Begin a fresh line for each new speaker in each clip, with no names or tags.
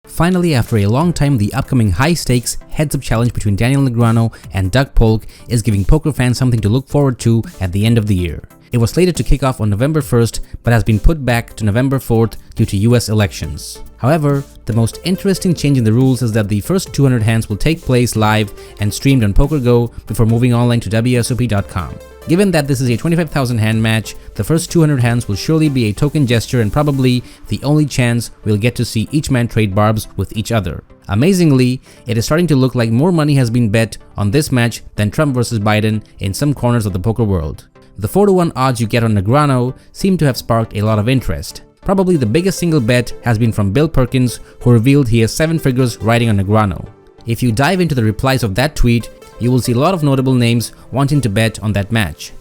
Finally, after a long time, the upcoming high-stakes heads-up challenge between Daniel Negreanu and Doug Polk is giving poker fans something to look forward to at the end of the year. It was slated to kick off on November 1st, but has been put back to November 4th due to US elections. However, the most interesting change in the rules is that the first 200 hands will take place live and streamed on PokerGo before moving online to WSOP.com. Given that this is a 25,000 hand match, the first 200 hands will surely be a token gesture and probably the only chance we'll get to see each man trade barbs with each other. Amazingly, it is starting to look like more money has been bet on this match than Trump versus Biden in some corners of the poker world. The 4-to-1 odds you get on Negreanu seem to have sparked a lot of interest. Probably the biggest single bet has been from Bill Perkins, who revealed he has 7 figures riding on Negreanu. If you dive into the replies of that tweet, you will see a lot of notable names wanting to bet on that match.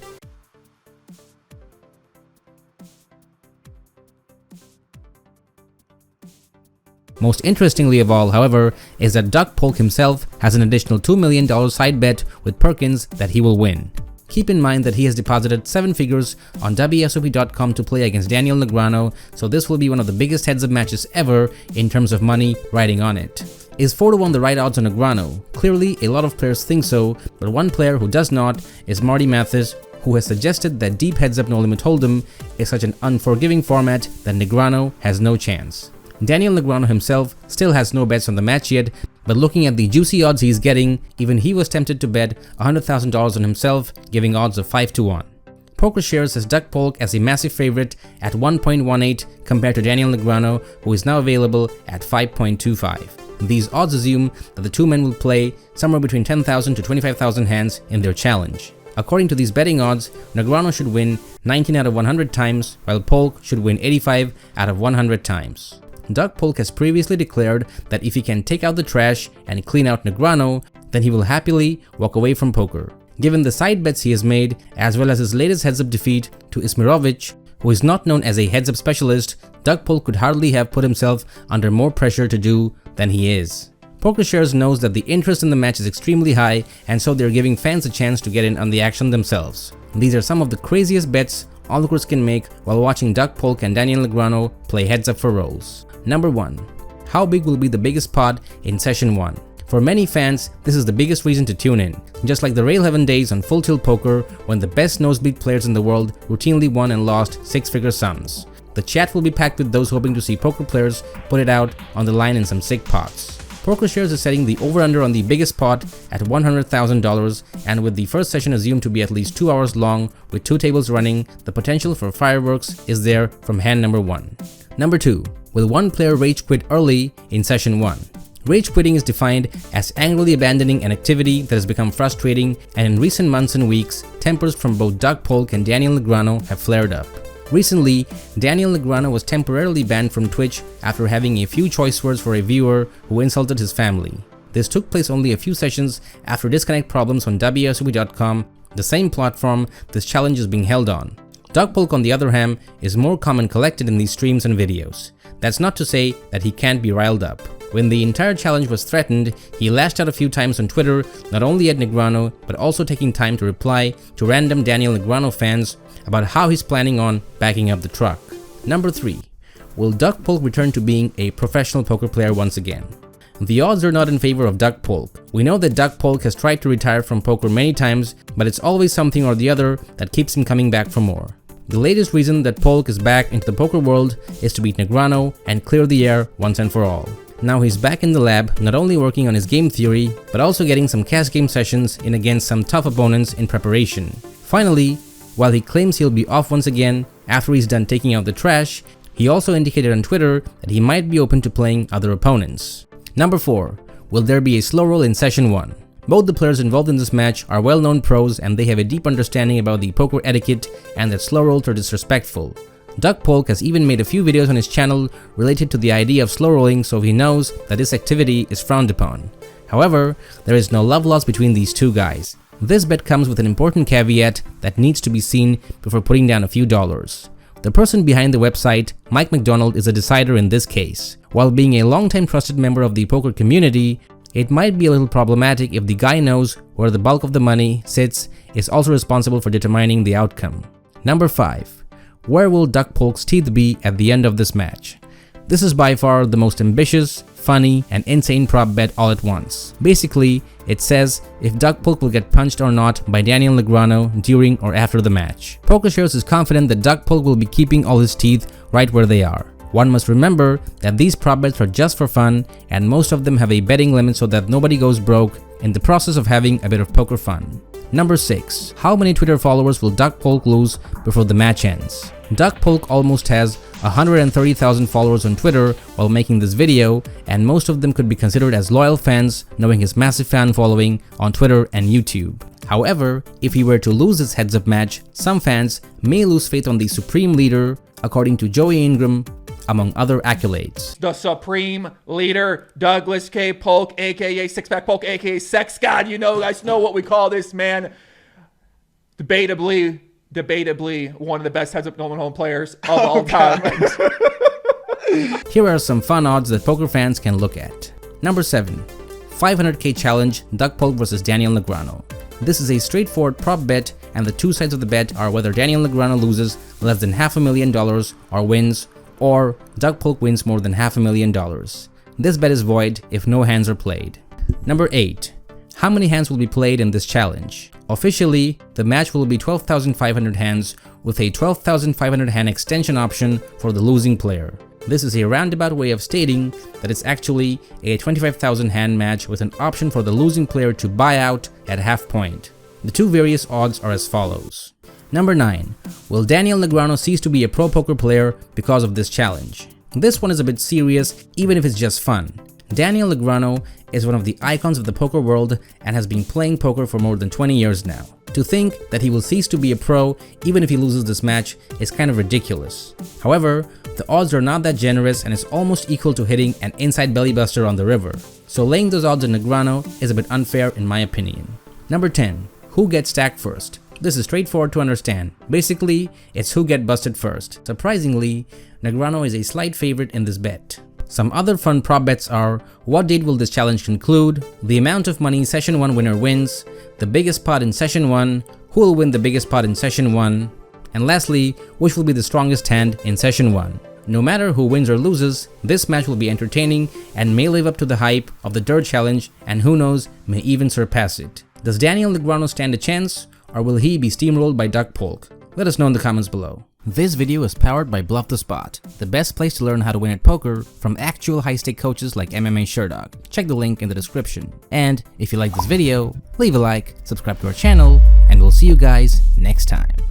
Most interestingly of all, however, is that Doug Polk himself has an additional $2 million side bet with Perkins that he will win. Keep in mind that he has deposited 7 figures on WSOP.com to play against Daniel Negreanu, so this will be one of the biggest heads-up matches ever in terms of money riding on it. Is 4-to-1 the right odds on Negreanu? Clearly, a lot of players think so, but one player who does not is Marty Mathis, who has suggested that deep heads-up no limit hold'em is such an unforgiving format that Negreanu has no chance. Daniel Negreanu himself still has no bets on the match yet, but looking at the juicy odds he's getting, even he was tempted to bet $100,000 on himself, giving odds of 5-to-1. PokerShares has Doug Polk as a massive favorite at 1.18 compared to Daniel Negreanu, who is now available at 5.25. These odds assume that the two men will play somewhere between 10,000 to 25,000 hands in their challenge. According to these betting odds, Negreanu should win 19 out of 100 times, while Polk should win 85 out of 100 times. Doug Polk has previously declared that if he can take out the trash and clean out Negreanu, then he will happily walk away from poker. Given the side bets he has made, as well as his latest heads-up defeat to Ismirovic, who is not known as a heads-up specialist, Doug Polk could hardly have put himself under more pressure to do than he is. PokerShares knows that the interest in the match is extremely high, and so they're giving fans a chance to get in on the action themselves. These are some of the craziest bets onlookers can make while watching Doug Polk and Daniel Negreanu play heads-up for rolls. Number 1. How big will be the biggest pot in Session 1? For many fans, this is the biggest reason to tune in. Just like the Rail Heaven days on Full Tilt Poker, when the best nosebleed players in the world routinely won and lost 6-figure sums. The chat will be packed with those hoping to see poker players put it out on the line in some sick pots. PokerShares is setting the over-under on the biggest pot at $100,000, and with the first session assumed to be at least 2 hours long with 2 tables running, the potential for fireworks is there from hand number 1. Number 2. Will one player rage quit early in Session 1? Rage quitting is defined as angrily abandoning an activity that has become frustrating, and in recent months and weeks, tempers from both Doug Polk and Daniel Negreanu have flared up. Recently, Daniel Negreanu was temporarily banned from Twitch after having a few choice words for a viewer who insulted his family. This took place only a few sessions after disconnect problems on WSOP.com, the same platform this challenge is being held on. Doug Polk, on the other hand, is more calm and collected in these streams and videos. That's not to say that he can't be riled up. When the entire challenge was threatened, he lashed out a few times on Twitter, not only at Negreanu, but also taking time to reply to random Daniel Negreanu fans about how he's planning on backing up the truck. Number 3. Will Doug Polk return to being a professional poker player once again? The odds are not in favor of Doug Polk. We know that Doug Polk has tried to retire from poker many times, but it's always something or the other that keeps him coming back for more. The latest reason that Polk is back into the poker world is to beat Negreanu and clear the air once and for all. Now he's back in the lab, not only working on his game theory, but also getting some cash game sessions in against some tough opponents in preparation. Finally, while he claims he'll be off once again after he's done taking out the trash, he also indicated on Twitter that he might be open to playing other opponents. Number 4. Will there be a slow roll in Session 1? Both the players involved in this match are well-known pros, and they have a deep understanding about the poker etiquette and that slow rolls are disrespectful. Doug Polk has even made a few videos on his channel related to the idea of slow rolling, so he knows that this activity is frowned upon. However, there is no love lost between these two guys. This bet comes with an important caveat that needs to be seen before putting down a few dollars. The person behind the website, Mike McDonald, is a decider in this case. While being a longtime trusted member of the poker community, It might be a little problematic if the guy knows where the bulk of the money sits, is also responsible for determining the outcome. Number 5. Where will Doug Polk's teeth be at the end of this match? This is by far the most ambitious, funny, and insane prop bet all at once. Basically, it says if Doug Polk will get punched or not by Daniel Negreanu during or after the match. PokerShares is confident that Doug Polk will be keeping all his teeth right where they are. One must remember that these prop bets are just for fun, and most of them have a betting limit so that nobody goes broke in the process of having a bit of poker fun. Number 6. How many Twitter followers will Doug Polk lose before the match ends? Doug Polk almost has 130,000 followers on Twitter while making this video, and most of them could be considered as loyal fans knowing his massive fan following on Twitter and YouTube. However, if he were to lose his heads-up match, some fans may lose faith on the supreme leader, according to Joey Ingram, among other accolades.
The supreme leader, Douglas K. Polk, aka Six-Pack Polk, aka Sex God. You guys know what we call this man. Debatably one of the best heads-up normal home players of all time.
Here are some fun odds that poker fans can look at. Number 7. 500k challenge, Doug Polk versus Daniel Negreanu. This is a straightforward prop bet, and the two sides of the bet are whether Daniel Negreanu loses less than $500,000 or wins, or Doug Polk wins more than $500,000. This bet is void if no hands are played. Number 8. How many hands will be played in this challenge? Officially, the match will be 12,500 hands with a 12,500 hand extension option for the losing player. This is a roundabout way of stating that it's actually a 25,000 hand match with an option for the losing player to buy out at half point. The two various odds are as follows. Number 9. Will Daniel Negreanu cease to be a pro poker player because of this challenge? This one is a bit serious, even if it's just fun. Daniel Negreanu is one of the icons of the poker world and has been playing poker for more than 20 years now. To think that he will cease to be a pro even if he loses this match is kind of ridiculous. However, the odds are not that generous and it's almost equal to hitting an inside belly buster on the river. So laying those odds on Negreanu is a bit unfair in my opinion. Number 10. Who gets stacked first? This is straightforward to understand. Basically, it's who get busted first. Surprisingly, Negreanu is a slight favorite in this bet. Some other fun prop bets are what date will this challenge conclude, the amount of money session 1 winner wins, the biggest pot in session 1, who will win the biggest pot in session 1, and lastly, which will be the strongest hand in session 1. No matter who wins or loses, this match will be entertaining and may live up to the hype of the Dirt Challenge, and who knows, may even surpass it. Does Daniel Negreanu stand a chance, or will he be steamrolled by Doug Polk? Let us know in the comments below. This video is powered by Bluff the Spot, the best place to learn how to win at poker from actual high-stake coaches like MMA Sherdog. Check the link in the description. And if you like this video, leave a like, subscribe to our channel, and we'll see you guys next time.